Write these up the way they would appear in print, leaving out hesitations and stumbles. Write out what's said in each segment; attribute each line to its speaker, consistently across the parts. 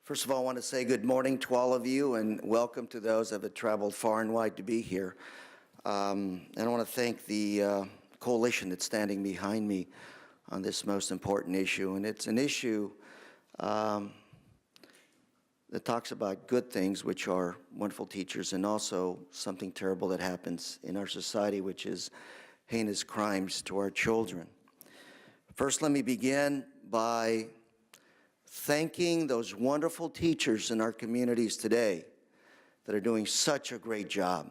Speaker 1: First of all, I want to say good morning to all of you and welcome to those that have traveled far and wide to be here. And I want to thank the coalition that's standing behind me on this most important issue. And it's an issue that talks about good things, which are wonderful teachers, and also something terrible that happens in our society, which is heinous crimes to our children. First, let me begin by thanking those wonderful teachers in our communities today that are doing such a great job.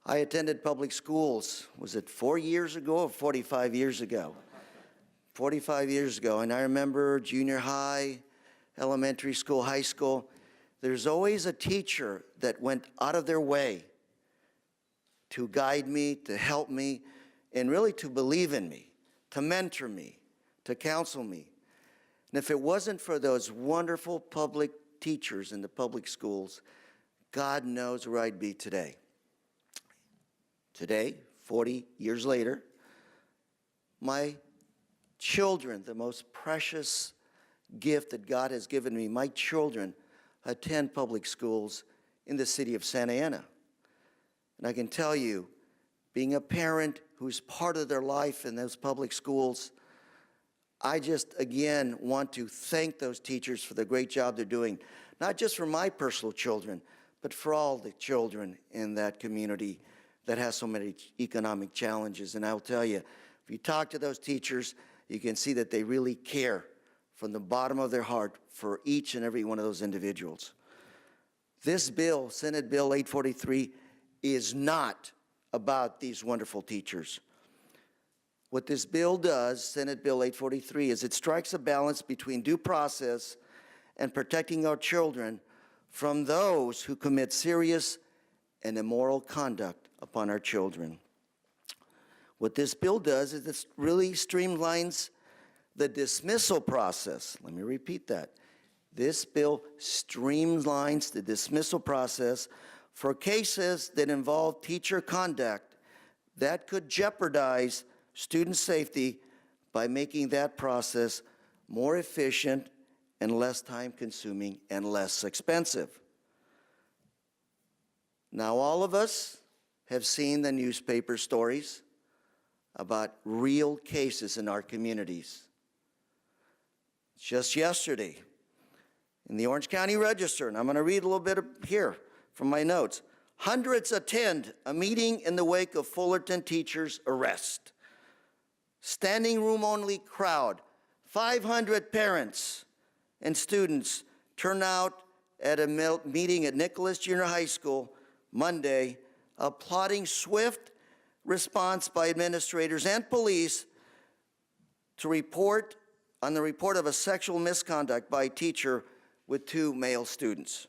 Speaker 1: I attended public schools, was it 4 years ago or 45 years ago? 45 years ago, and I remember junior high, elementary school, high school. There's always a teacher that went out of their way to guide me, to help me, and really to believe in me, to mentor me, to counsel me. And if it wasn't for those wonderful public teachers in the public schools, God knows where I'd be today. Today, 40 years later, my children, the most precious gift that God has given me, my children attend public schools in the city of Santa Ana. And I can tell you, being a parent who's part of their life in those public schools, I just, again, want to thank those teachers for the great job they're doing, not just for my personal children, but for all the children in that community that has so many economic challenges. And I'll tell you, if you talk to those teachers, you can see that they really care from the bottom of their heart for each and every one of those individuals. This bill, Senate Bill 843, is not about these wonderful teachers. What this bill does, Senate Bill 843, is it strikes a balance between due process and protecting our children from those who commit serious and immoral conduct upon our children. What this bill does is it really streamlines the dismissal process. Let me repeat that. This bill streamlines the dismissal process for cases that involve teacher conduct that could jeopardize student safety by making that process more efficient and less time-consuming and less expensive. Now, all of us have seen the newspaper stories about real cases in our communities. Just yesterday, in the Orange County Register, and I'm going to read a little bit here from my notes, hundreds attend a meeting in the wake of Fullerton teacher's arrest. Standing room only crowd, 500 parents and students turn out at a meeting at Nicholas Junior High School Monday, applauding swift response by administrators and police to report on the report of a sexual misconduct by a teacher with 2 male students.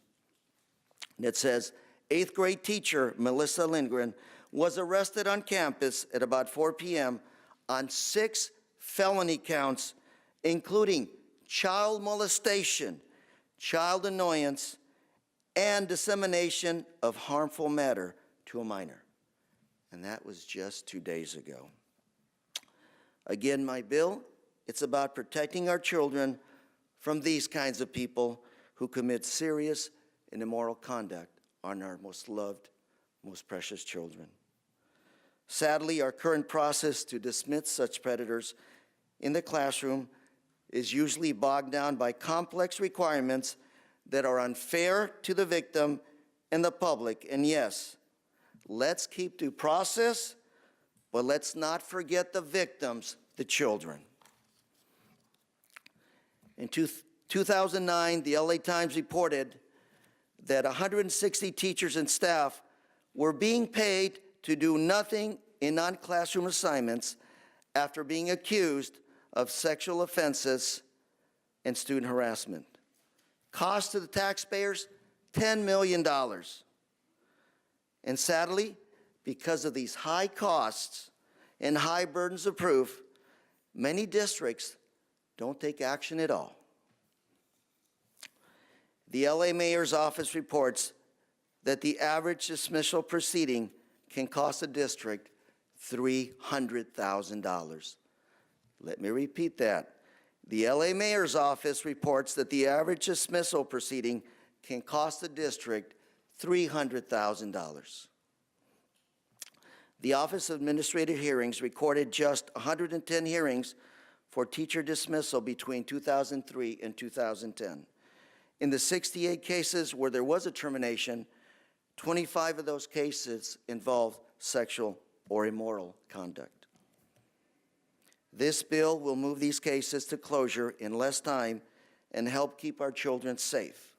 Speaker 1: And it says, 8th grade teacher Melissa Lindgren was arrested on campus at about 4 p.m. on 6 felony counts, including child molestation, child annoyance, and dissemination of harmful matter to a minor. And that was just 2 days ago. Again, my bill, it's about protecting our children from these kinds of people who commit serious and immoral conduct on our most loved, most precious children. Sadly, our current process to dismiss such predators in the classroom is usually bogged down by complex requirements that are unfair to the victim and the public. And yes, let's keep due process, but let's not forget the victims, the children. In 2009, the LA Times reported that 160 teachers and staff were being paid to do nothing in non-classroom assignments after being accused of sexual offenses and student harassment. Cost to the taxpayers, $10 million. And sadly, because of these high costs and high burdens of proof, many districts don't take action at all. The LA Mayor's office reports that the average dismissal proceeding can cost a district $300,000. Let me repeat that. The LA Mayor's Office reports that the average dismissal proceeding can cost the district $300,000. The Office of Administrative Hearings recorded just 110 hearings for teacher dismissal between 2003 and 2010. In the 68 cases where there was a termination, 25 of those cases involved sexual or immoral conduct. This bill will move these cases to closure in less time and help keep our children safe.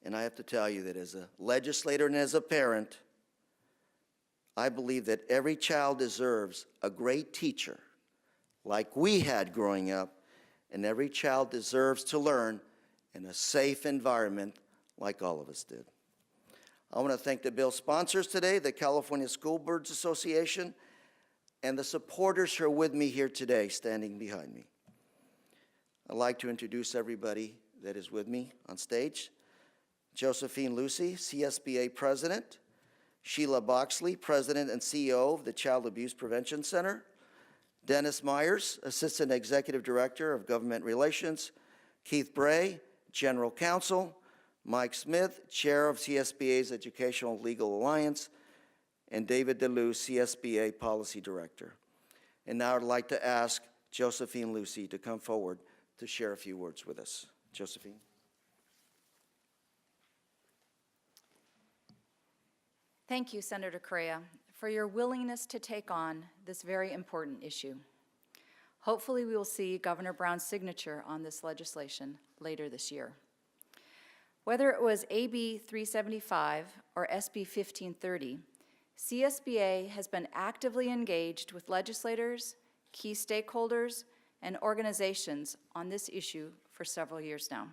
Speaker 1: And I have to tell you that as a legislator and as a parent, I believe that every child deserves a great teacher like we had growing up, and every child deserves to learn in a safe environment like all of us did. I want to thank the bill sponsors today, the California School Boards Association, and the supporters who are with me here today, standing behind me. I'd like to introduce everybody that is with me on stage. Josephine Lucy, CSBA President. Sheila Boxley, President and CEO of the Child Abuse Prevention Center. Dennis Myers, Assistant Executive Director of Government Relations. Keith Bray, General Counsel. Mike Smith, Chair of CSBA's Educational Legal Alliance. And David DeLue, CSBA Policy Director. And now I'd like to ask Josephine Lucy to come forward to share a few words with us. Josephine.
Speaker 2: Thank you, Senator Correa, for your willingness to take on this very important issue. Hopefully, we will see Governor Brown's signature on this legislation later this year. Whether it was AB 375 or SB 1530, CSBA has been actively engaged with legislators, key stakeholders, and organizations on this issue for several years now.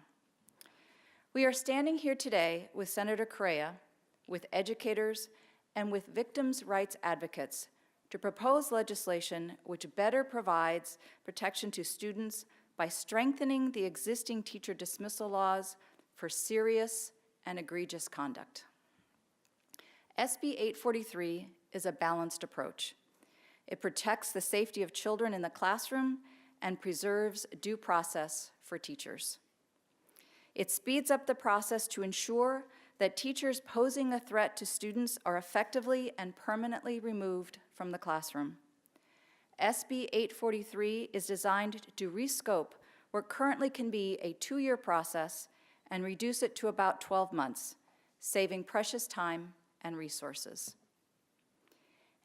Speaker 2: We are standing here today with Senator Correa, with educators, and with victims' rights advocates to propose legislation which better provides protection to students by strengthening the existing teacher dismissal laws for serious and egregious conduct. SB 843 is a balanced approach. It protects the safety of children in the classroom and preserves due process for teachers. It speeds up the process to ensure that teachers posing a threat to students are effectively and permanently removed from the classroom. SB 843 is designed to rescope what currently can be a 2-year process and reduce it to about 12 months, saving precious time and resources.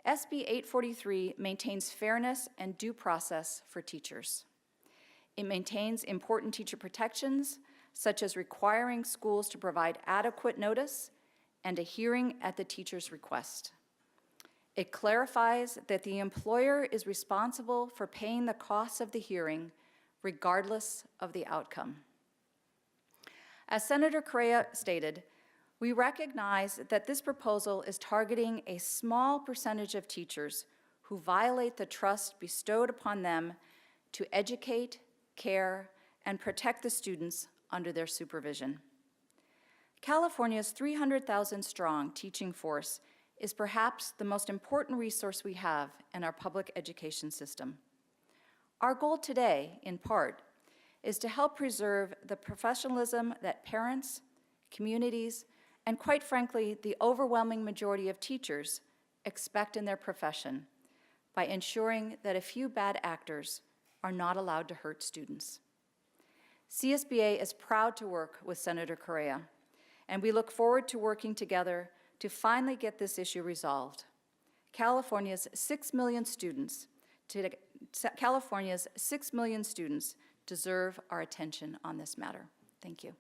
Speaker 2: SB 843 maintains fairness and due process for teachers. It maintains important teacher protections, such as requiring schools to provide adequate notice and a hearing at the teacher's request. It clarifies that the employer is responsible for paying the costs of the hearing, regardless of the outcome. As Senator Correa stated, we recognize that this proposal is targeting a small percentage of teachers who violate the trust bestowed upon them to educate, care, and protect the students under their supervision. California's 300,000-strong teaching force is perhaps the most important resource we have in our public education system. Our goal today, in part, is to help preserve the professionalism that parents, communities, and quite frankly, the overwhelming majority of teachers expect in their profession by ensuring that a few bad actors are not allowed to hurt students. CSBA is proud to work with Senator Correa, and we look forward to working together to finally get this issue resolved. California's 6 million students deserve our attention on this matter. Thank you.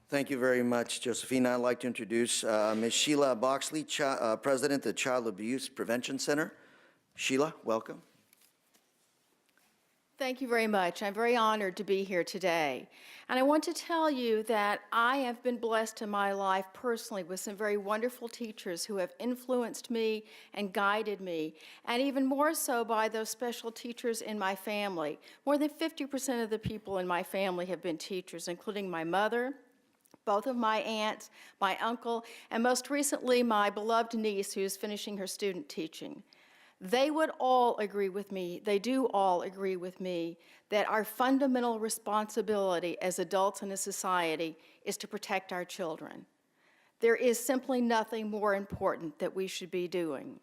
Speaker 1: Thank you very much, Josephine. I'd like to introduce Ms. Sheila Boxley, President of the Child Abuse Prevention Center. Sheila, welcome.
Speaker 3: Thank you very much. I'm very honored to be here today. And I want to tell you that I have been blessed in my life personally with some very wonderful teachers who have influenced me and guided me, and even more so by those special teachers in my family. More than 50% of the people in my family have been teachers, including my mother, both of my aunts, my uncle, and most recently my beloved niece who's finishing her student teaching. they would all agree with me, they do all agree with me, that our fundamental responsibility as adults in a society is to protect our children. There is simply nothing more important that we should be doing.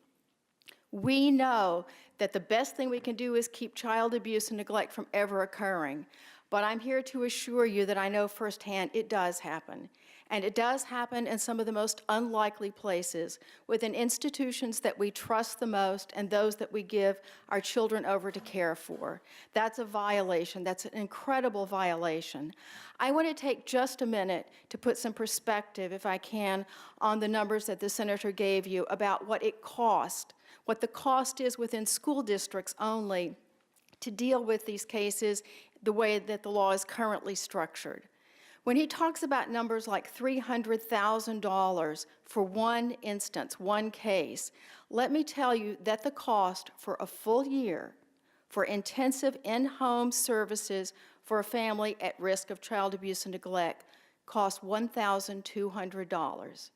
Speaker 3: We know that the best thing we can do is keep child abuse and neglect from ever occurring. But I'm here to assure you that I know firsthand it does happen. And it does happen in some of the most unlikely places, within institutions that we trust the most and those that we give our children over to care for. That's a violation. That's an incredible violation. I want to take just a minute to put some perspective, if I can, on the numbers that the senator gave you about what it cost, what the cost is within school districts only to deal with these cases the way that the law is currently structured. When he talks about numbers like $300,000 for one instance, one case, let me tell you that the cost for a full year for intensive in-home services for a family at risk of child abuse and neglect costs $1,200.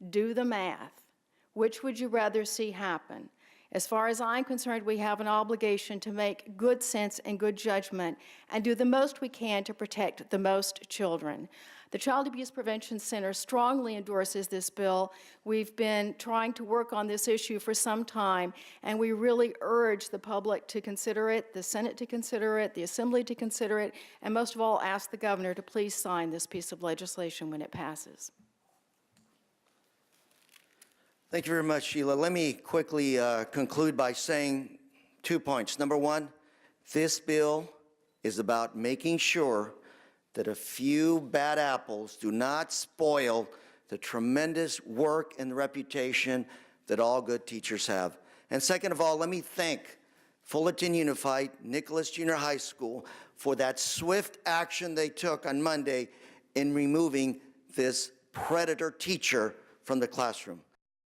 Speaker 3: Do the math. Which would you rather see happen? As far as I'm concerned, we have an obligation to make good sense and good judgment and do the most we can to protect the most children. The Child Abuse Prevention Center strongly endorses this bill. We've been trying to work on this issue for some time, and we really urge the public to consider it, the Senate to consider it, the Assembly to consider it, and most of all, ask the governor to please sign this piece of legislation when it passes.
Speaker 1: Thank you very much, Sheila. Let me quickly conclude by saying 2 points. Number one, this bill is about making sure that a few bad apples do not spoil the tremendous work and reputation that all good teachers have. And second of all, let me thank Fullerton Unified Nicholas Junior High School for that swift action they took on Monday in removing this predator teacher from the classroom.